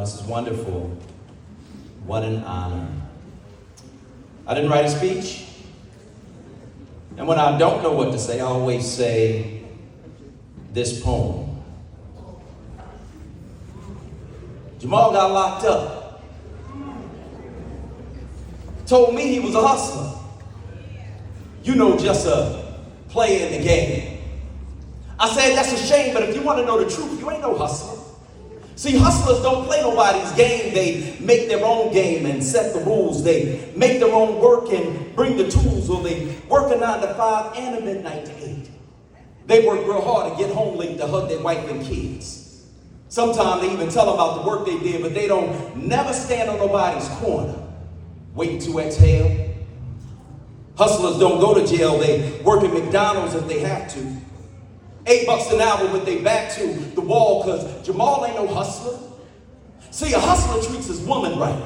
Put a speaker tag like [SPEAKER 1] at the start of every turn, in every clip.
[SPEAKER 1] This is wonderful. What an honor. I didn't write a speech. And when I don't know what to say, I always say this poem. Jamal got locked up. Told me he was a hustler. You know, just a player in the game. I said, that's a shame, but if you want to know the truth, you ain't no hustler. See, hustlers don't play nobody's game. They make their own game and set the rules. They make their own work and bring the tools, or they work a 9 to 5 and a midnight to 8. They work real hard to get home late to hug their wife and kids. Sometimes they even tell them about the work they did, but they don't never stand on nobody's corner, waiting to exhale. Hustlers don't go to jail. They work at McDonald's if they have to. $8 an hour with their back to the wall, because Jamal ain't no hustler. See, a hustler treats his woman right,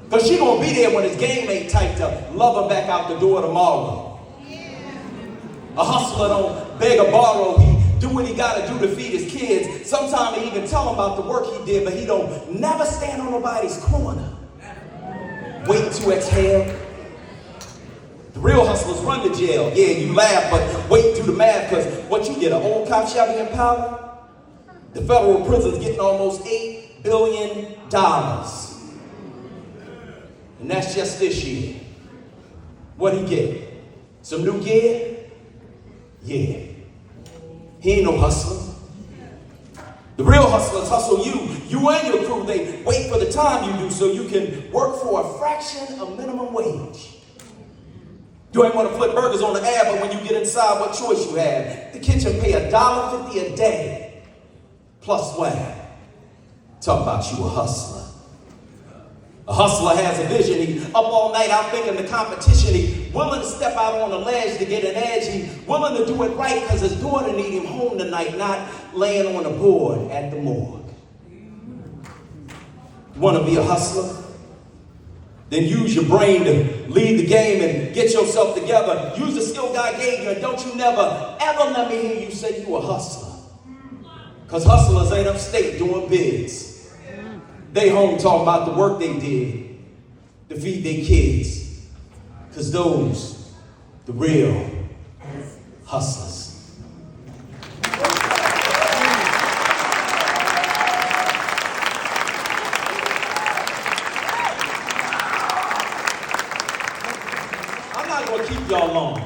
[SPEAKER 1] because she gonna be there when his game ain't tight to love her back out the door tomorrow. A hustler don't beg or borrow. He do what he gotta do to feed his kids. Sometimes he even tell them about the work he did, but he don't never stand on nobody's corner, wait to exhale. The real hustlers run to jail. Yeah, you laugh, but wait, do the math, because what you get, an old cop Chevy Impala? The federal prison's getting almost $8 billion. And that's just this year. What'd he get? Some new gear? Yeah. He ain't no hustler. The real hustlers hustle you and your crew. They wait for the time you do so you can work for a fraction of minimum wage. You ain't want to flip burgers on the air, but when you get inside, what choice you have? The kitchen pay $1.50 a day, plus swag. Talk about you a hustler. A hustler has a vision. He up all night out thinking the competition. He willing to step out on the ledge to get an edge. He willing to do it right because his daughter need him home tonight, not laying on a board at the morgue. Want to be a hustler? Then use your brain to lead the game and get yourself together. Use the skill God gave you, and don't you never, ever let me hear you say you a hustler. Because hustlers ain't upstate doing bids. They home talking about the work they did to feed their kids. Because those, the real hustlers. Keep y'all long.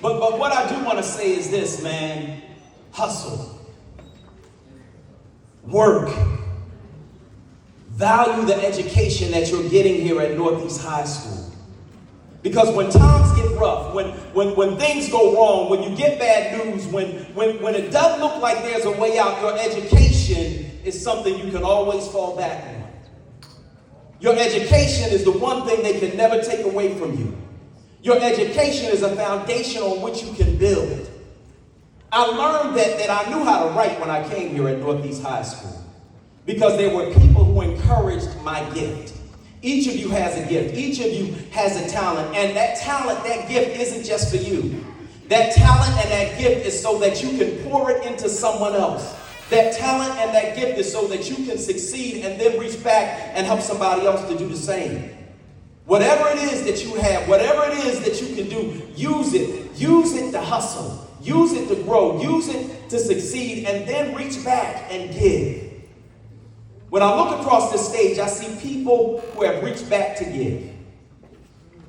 [SPEAKER 1] But what I do want to say is this, man. Hustle. Work. Value the education that you're getting here at Northeast High School. Because when times get rough, when things go wrong, when you get bad news, when it doesn't look like there's a way out, your education is something you can always fall back on. Your education is the one thing they can never take away from you. Your education is a foundation on which you can build. I learned that I knew how to write when I came here at Northeast High School, because there were people who encouraged my gift. Each of you has a gift. Each of you has a talent. And that talent, that gift isn't just for you. That talent and that gift is so that you can pour it into someone else. That talent and that gift is so that you can succeed and then reach back and help somebody else to do the same. Whatever it is that you have, whatever it is that you can do, use it. Use it to hustle. Use it to grow. Use it to succeed, and then reach back and give. When I look across this stage, I see people who have reached back to give.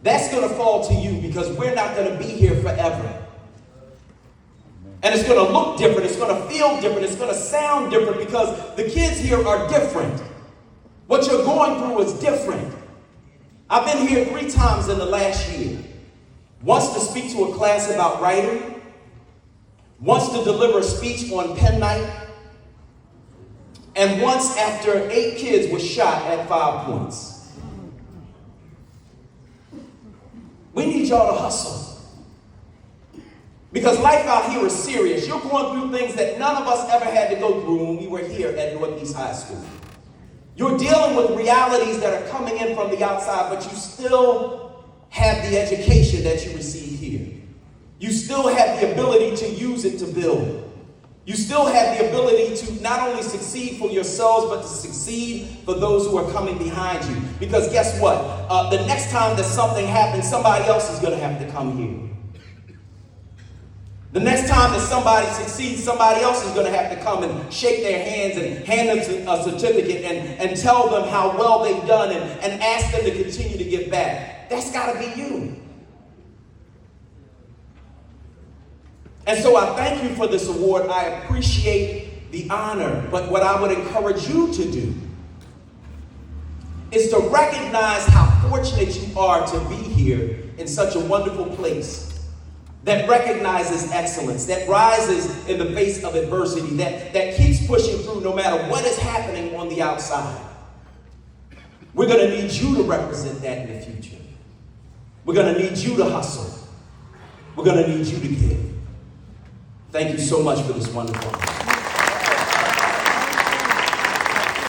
[SPEAKER 1] That's going to fall to you, because we're not going to be here forever. And it's going to look different. It's going to feel different. It's going to sound different, because the kids here are different. What you're going through is different. I've been here 3 times in the last year. Once to speak to a class about writing. Once to deliver a speech on pen night. And once after 8 kids were shot at 5 points. We need y'all to hustle. Because life out here is serious. You're going through things that none of us ever had to go through when we were here at Northeast High School. You're dealing with realities that are coming in from the outside, but you still have the education that you receive here. You still have the ability to use it to build. You still have the ability to not only succeed for yourselves, but to succeed for those who are coming behind you. Because guess what? The next time that something happens, somebody else is going to have to come here. The next time that somebody succeeds, somebody else is going to have to come and shake their hands and hand them a certificate and tell them how well they've done and ask them to continue to give back. That's got to be you. And so I thank you for this award. I appreciate the honor. But what I would encourage you to do is to recognize how fortunate you are to be here in such a wonderful place that recognizes excellence, that rises in the face of adversity, that keeps pushing through no matter what is happening on the outside. We're going to need you to represent that in the future. We're going to need you to hustle. We're going to need you to give. Thank you so much for this wonderful honor.